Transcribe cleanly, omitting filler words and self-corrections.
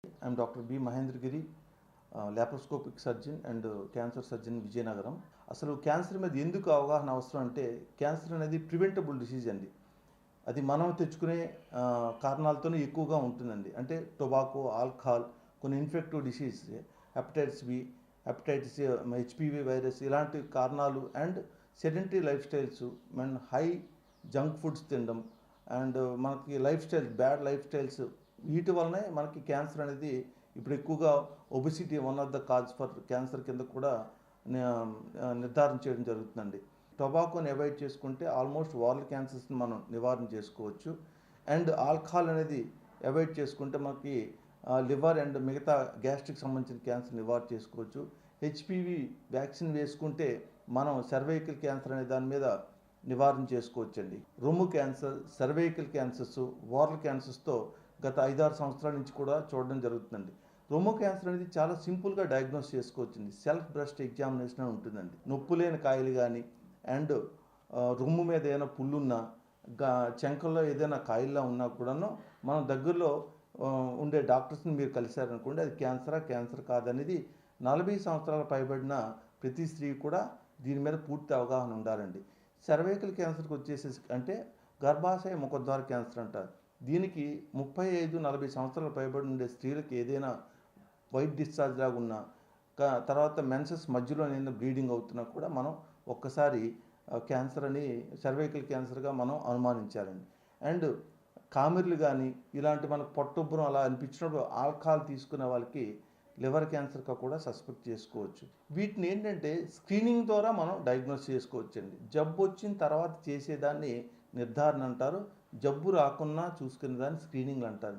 I'm Dr. B. Mahendragiri, laparoscopic surgeon and cancer surgeon Vizianagaram. అసలు cancer మీద ఎందుకు అవగాహన అవసరం అంటే, క్యాన్సర్ అనేది ప్రివెంటబుల్ డిసీజ్ అండి. అది మనం తెచ్చుకునే కారణాలతోనే ఎక్కువగా ఉంటుందండి. అంటే టొబాకో, ఆల్కహాల్, కొన్ని infective disease, hepatitis B, hepatitis, HPV virus ఇలాంటి కారణాలు అండ్ సెడెంటరీ లైఫ్ స్టైల్స్, మన హై జంక్ ఫుడ్స్ తినడం అండ్ మనకి lifestyle, bad lifestyles, వీటి వల్లనే మనకి క్యాన్సర్ అనేది ఇప్పుడు ఎక్కువగా obesity one of the cause for cancer కింద కూడా నిర్ధారణ చేయడం జరుగుతుందండి. టొబాకోని అవాయిడ్ చేసుకుంటే ఆల్మోస్ట్ వారల్ క్యాన్సర్స్ని మనం నివారణ చేసుకోవచ్చు. అండ్ ఆల్కహాల్ అనేది అవాయిడ్ చేసుకుంటే మనకి లివర్ అండ్ మిగతా గ్యాస్ట్రిక్ సంబంధించిన క్యాన్సర్ నివారణ చేసుకోవచ్చు. హెచ్పివి వ్యాక్సిన్ వేసుకుంటే మనం సర్వైకల్ క్యాన్సర్ అనే దాని మీద నివారణ చేసుకోవచ్చండి. రొమ్ము క్యాన్సర్, సర్వైకల్ క్యాన్సర్స్, వారల్ క్యాన్సర్స్తో గత 5-6 సంవత్సరాల నుంచి కూడా చూడడం జరుగుతుందండి. రొమ్ము క్యాన్సర్ అనేది చాలా సింపుల్గా డయాగ్నోస్ చేసుకోవచ్చండి. సెల్ఫ్ బ్రెస్ట్ ఎగ్జామినేషన్ అని ఉంటుందండి. నొప్పు లేని కాయలు కానీ అండ్ రొమ్ము మీద ఏదైనా పుల్లున్నా, చెంకల్లో ఏదైనా కాయల్లా ఉన్నా కూడాను మనం దగ్గరలో ఉండే డాక్టర్స్ని మీరు కలిశారనుకోండి, అది క్యాన్సర్ కాదనేది 40 సంవత్సరాల పైబడిన ప్రతి స్త్రీ కూడా దీని మీద పూర్తి అవగాహన ఉండాలండి. సర్వైకల్ క్యాన్సర్కి వచ్చేసేసి అంటే గర్భాశయ ముఖద్వార క్యాన్సర్ అంటారు. దీనికి 35-40 సంవత్సరాల పైబడి ఉండే స్త్రీలకు ఏదైనా వైట్ డిశ్చార్జ్ లాగా ఉన్నా, తర్వాత మెన్సెస్ మధ్యలో ఏదైనా బ్లీడింగ్ అవుతున్నా కూడా మనం ఒక్కసారి క్యాన్సర్ అని సర్వైకల్ క్యాన్సర్గా మనం అనుమానించాలండి. అండ్ కామెర్లు కానీ ఇలాంటి మనకు పొట్టుబ్బరం అలా అనిపించినప్పుడు ఆల్కహాల్ తీసుకునే వాళ్ళకి లివర్ క్యాన్సర్గా కూడా సస్పెక్ట్ చేసుకోవచ్చు. వీటిని ఏంటంటే స్క్రీనింగ్ ద్వారా మనం డయాగ్నోస్ చేసుకోవచ్చండి. జబ్బు వచ్చిన తర్వాత చేసేదాన్ని నిర్ధారణ అంటారు. జబ్బు రాకున్నా చూసుకునే దాన్ని స్క్రీనింగ్ అంటారు.